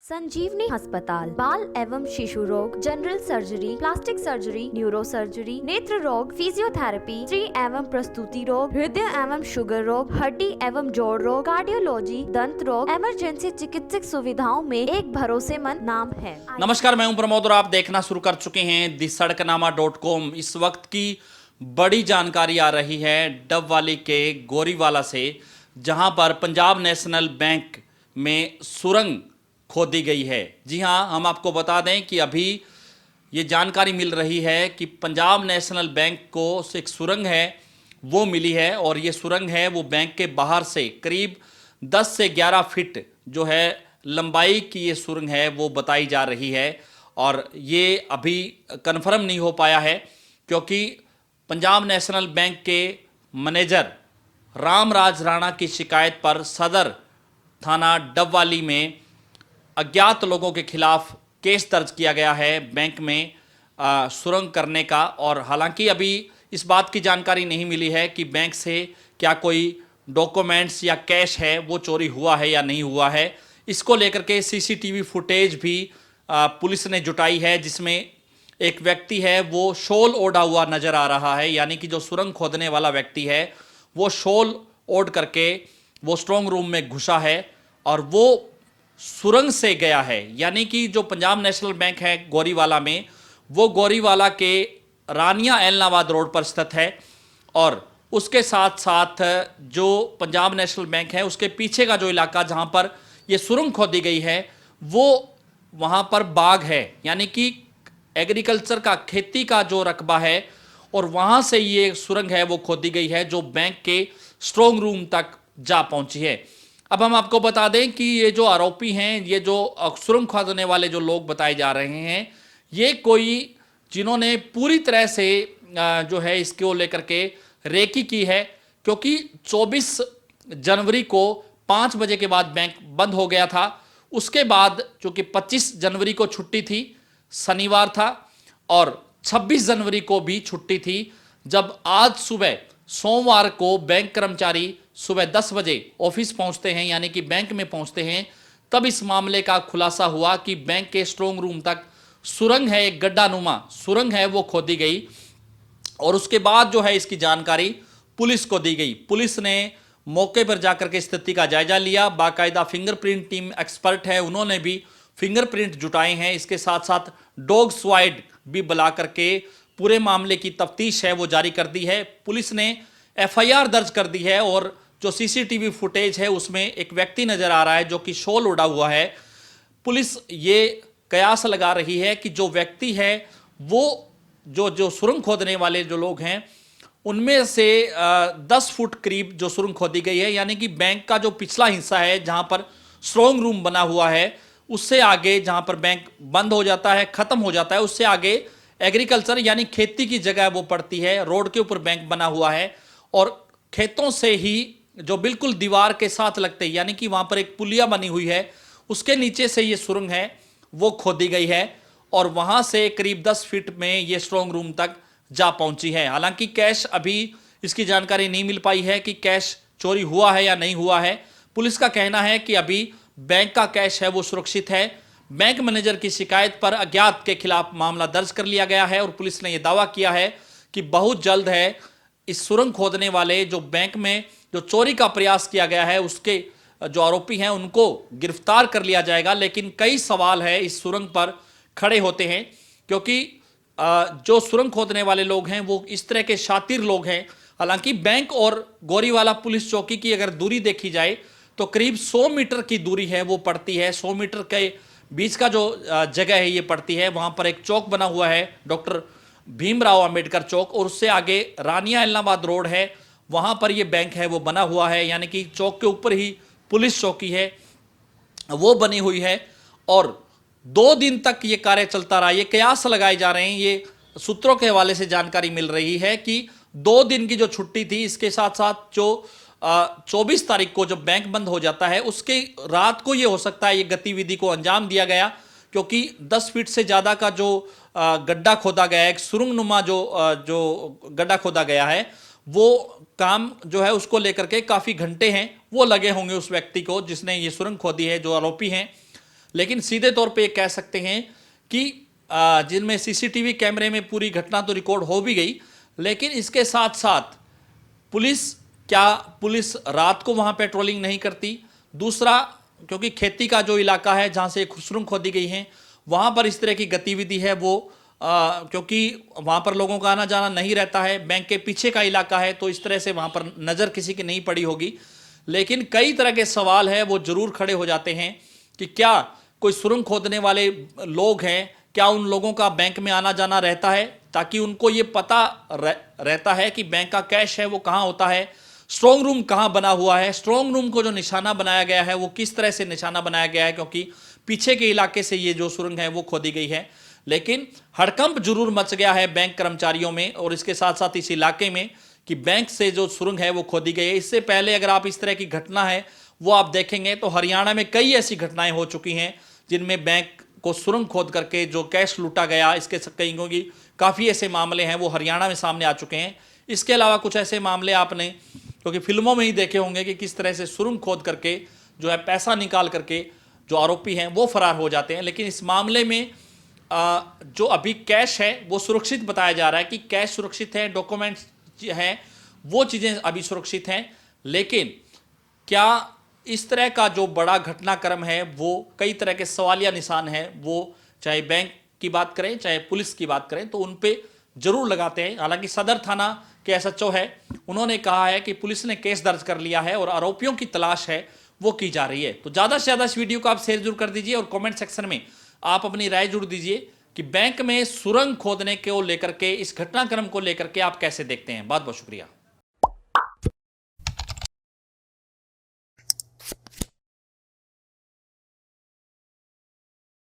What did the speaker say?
संजीवनी अस्पताल बाल एवं शिशु रोग, general surgery, plastic surgery, neuro surgery, नेत्र रोग, फिजियोथेरेपी, स्त्री एवं प्रसूति रोग, हृदय एवं शुगर रोग, हड्डी एवं जोड़ रोग, कार्डियोलॉजी, दंत रोग, इमरजेंसी चिकित्सक सुविधाओं में एक भरोसेमंद नाम है। नमस्कार, मैं हूं प्रमोद और आप देखना शुरू कर चुके हैं दी-सड़कनामा.com। इस वक्त की बड़ी जानकारी आ रही है डबवाली के गोरीवाला से, जहां पर पंजाब नेशनल बैंक में सुरंग खोदी गई है। जी हां, हम आपको बता दें कि अभी ये जानकारी मिल रही है कि पंजाब नेशनल बैंक को एक सुरंग है वो मिली है, और ये सुरंग है वो बैंक के बाहर से करीब 10 से 11 फीट जो है लंबाई की ये सुरंग है वो बताई जा रही है। और ये अभी कन्फर्म नहीं हो पाया है क्योंकि पंजाब नेशनल बैंक के मैनेजर रामराज राणा की शिकायत पर सदर थाना डबवाली में अज्ञात लोगों के खिलाफ केस दर्ज किया गया है बैंक में सुरंग करने का। और हालांकि अभी इस बात की जानकारी नहीं मिली है कि बैंक से क्या कोई डॉक्यूमेंट्स या कैश है वो चोरी हुआ है या नहीं हुआ है। इसको लेकर के सीसीटीवी फुटेज भी पुलिस ने जुटाई है, जिसमें एक व्यक्ति है वो शॉल ओढ़ा हुआ नजर आ रहा है, यानी कि जो सुरंग खोदने वाला व्यक्ति है वो शॉल ओढ़ करके वो स्ट्रॉन्ग रूम में घुसा है और वो सुरंग से गया है। यानी कि जो पंजाब नेशनल बैंक है गोरीवाला में, वो गोरीवाला के रानिया एलनाबाद रोड पर स्थित है, और उसके साथ साथ जो पंजाब नेशनल बैंक है उसके पीछे का जो इलाका जहां पर ये सुरंग खोदी गई है वो वहां पर बाग है, यानी कि एग्रीकल्चर का, खेती का जो रकबा है, और वहां से ये सुरंग है वो खोदी गई है जो बैंक के स्ट्रॉन्ग रूम तक जा पहुंची है। अब हम आपको बता दें कि ये जो आरोपी हैं, ये जो सुरंग खोदने वाले जो लोग बताए जा रहे हैं, ये कोई जिन्होंने पूरी तरह से जो है इसको लेकर के रेकी की है, क्योंकि 24 जनवरी को 5 बजे के बाद बैंक बंद हो गया था। उसके बाद चूंकि 25 जनवरी को छुट्टी थी, शनिवार था, और 26 जनवरी को भी छुट्टी थी। जब आज सुबह सोमवार को बैंक कर्मचारी सुबह 10 बजे ऑफिस पहुंचते हैं, यानी कि बैंक में पहुंचते हैं, तब इस मामले का खुलासा हुआ कि बैंक के स्ट्रॉन्ग रूम तक सुरंग है, एक गड्ढानुमा सुरंग है वो खोदी गई। और उसके बाद जो है इसकी जानकारी पुलिस को दी गई। पुलिस ने मौके पर जाकर के स्थिति का जायजा लिया। बाकायदा फिंगरप्रिंट टीम एक्सपर्ट है, उन्होंने भी फिंगरप्रिंट जुटाए हैं। इसके साथ साथ डॉग स्क्वाड भी बुला करके पूरे मामले की तफ्तीश है वो जारी कर दी है। पुलिस ने एफआईआर दर्ज कर दी है, और जो सीसीटीवी फुटेज है उसमें एक व्यक्ति नजर आ रहा है जो कि शॉल ओढ़ा हुआ है। पुलिस ये कयास लगा रही है कि जो व्यक्ति है वो जो सुरंग खोदने वाले जो लोग हैं उनमें से 10 फुट करीब जो सुरंग खोदी गई है, यानी कि बैंक का जो पिछला हिस्सा है जहां पर स्ट्रॉन्ग रूम बना हुआ है, उससे आगे जहां पर बैंक बंद हो जाता है, खत्म हो जाता है, उससे आगे एग्रीकल्चर यानी खेती की जगह वो पड़ती है। रोड के ऊपर बैंक बना हुआ है, और खेतों से ही जो बिल्कुल दीवार के साथ लगते, यानी कि वहां पर एक पुलिया बनी हुई है, उसके नीचे से ये सुरंग है वो खोदी गई है, और वहां से करीब 10 फीट में ये स्ट्रॉन्ग रूम तक जा पहुंची है। हालांकि कैश, अभी इसकी जानकारी नहीं मिल पाई है कि कैश चोरी हुआ है या नहीं हुआ है। पुलिस का कहना है कि अभी बैंक का कैश है वो सुरक्षित है। बैंक मैनेजर की शिकायत पर अज्ञात के खिलाफ मामला दर्ज कर लिया गया है, और पुलिस ने यह दावा किया है कि बहुत जल्द है इस सुरंग खोदने वाले जो बैंक में जो चोरी का प्रयास किया गया है उसके जो आरोपी हैं उनको गिरफ्तार कर लिया जाएगा। लेकिन कई सवाल है इस सुरंग पर खड़े होते हैं, क्योंकि जो सुरंग खोदने वाले लोग हैं वो इस तरह के शातिर लोग हैं। हालांकि बैंक और गोरीवाला पुलिस चौकी की अगर दूरी देखी जाए तो करीब 100 मीटर की दूरी है वो पड़ती है। 100 मीटर के बीच का जो जगह है ये पड़ती है। वहां पर एक चौक बना हुआ है, डॉक्टर भीमराव अंबेडकर चौक, और उससे आगे रानिया एलनाबाद रोड है, वहां पर ये बैंक है वो बना हुआ है, यानी कि चौक के ऊपर ही पुलिस चौकी है वो बनी हुई है। और 2 दिन तक ये कार्य चलता रहा। ये कयास लगाए जा रहे हैं, ये सूत्रों के हवाले से जानकारी मिल रही है कि 2 दिन की जो छुट्टी थी, इसके साथ साथ जो 24 तारीख को जब बैंक बंद हो जाता है उसके रात को ये हो सकता है ये गतिविधि को अंजाम दिया गया, क्योंकि 10 फीट से ज़्यादा का जो गड्ढा खोदा गया है, एक सुरंगनुमा जो गड्ढा खोदा गया है, वो काम जो है उसको लेकर के काफ़ी घंटे हैं वो लगे होंगे उस व्यक्ति को जिसने ये सुरंग खोदी है, जो आरोपी हैं। लेकिन सीधे तौर पे ये कह सकते हैं कि जिनमें सीसीटीवी कैमरे में पूरी घटना तो रिकॉर्ड हो भी गई, लेकिन इसके साथ साथ पुलिस रात को वहां पेट्रोलिंग नहीं करती? दूसरा, क्योंकि खेती का जो इलाका है जहां से सुरंग खोदी गई है, वहां पर इस तरह की गतिविधि है वो क्योंकि वहां पर लोगों का आना जाना नहीं रहता है, बैंक के पीछे का इलाका है, तो इस तरह से वहां पर नजर किसी की नहीं पड़ी होगी। लेकिन कई तरह के सवाल है वो जरूर खड़े हो जाते हैं कि क्या कोई सुरंग खोदने वाले लोग हैं, क्या उन लोगों का बैंक में आना जाना रहता है, ताकि उनको ये पता रहता है कि बैंक का कैश है वो कहाँ होता है, स्ट्रॉन्ग रूम कहाँ बना हुआ है, स्ट्रॉन्ग रूम को जो निशाना बनाया गया है वो किस तरह से निशाना बनाया गया है, क्योंकि पीछे के इलाके से ये जो सुरंग है वो खोदी गई है। लेकिन हड़कंप जरूर मच गया है बैंक कर्मचारियों में और इसके साथ साथ इस इलाके में कि बैंक से जो सुरंग है वो खोदी गई है। इससे पहले अगर आप इस तरह की घटना है वो आप देखेंगे तो हरियाणा में कई ऐसी घटनाएं हो चुकी हैं जिनमें बैंक को सुरंग खोद करके जो कैश लूटा गया, इसके कईयों की काफ़ी ऐसे मामले हैं वो हरियाणा में सामने आ चुके हैं। इसके अलावा कुछ ऐसे मामले आपने क्योंकि फिल्मों में ही देखे होंगे कि किस तरह से सुरंग खोद करके जो है पैसा निकाल करके जो आरोपी हैं वो फरार हो जाते हैं। लेकिन इस मामले में जो अभी कैश है वो सुरक्षित बताया जा रहा है कि कैश सुरक्षित है, डॉक्यूमेंट्स हैं वो चीज़ें अभी सुरक्षित हैं। लेकिन क्या इस तरह का जो बड़ा घटनाक्रम है वो कई तरह के सवालिया निशान हैं, वो चाहे बैंक की बात करें चाहे पुलिस की बात करें तो उन पे जरूर लगाते हैं। हालांकि सदर थाना के एसएचओ है, उन्होंने कहा है कि पुलिस ने केस दर्ज कर लिया है और आरोपियों की तलाश है वो की जा रही है। तो ज़्यादा से ज़्यादा इस वीडियो को आप शेयर जरूर कर दीजिए और कमेंट सेक्शन में आप अपनी राय जरूर दीजिए कि बैंक में सुरंग खोदने को लेकर के, इस घटनाक्रम को लेकर के आप कैसे देखते हैं। बहुत बहुत शुक्रिया।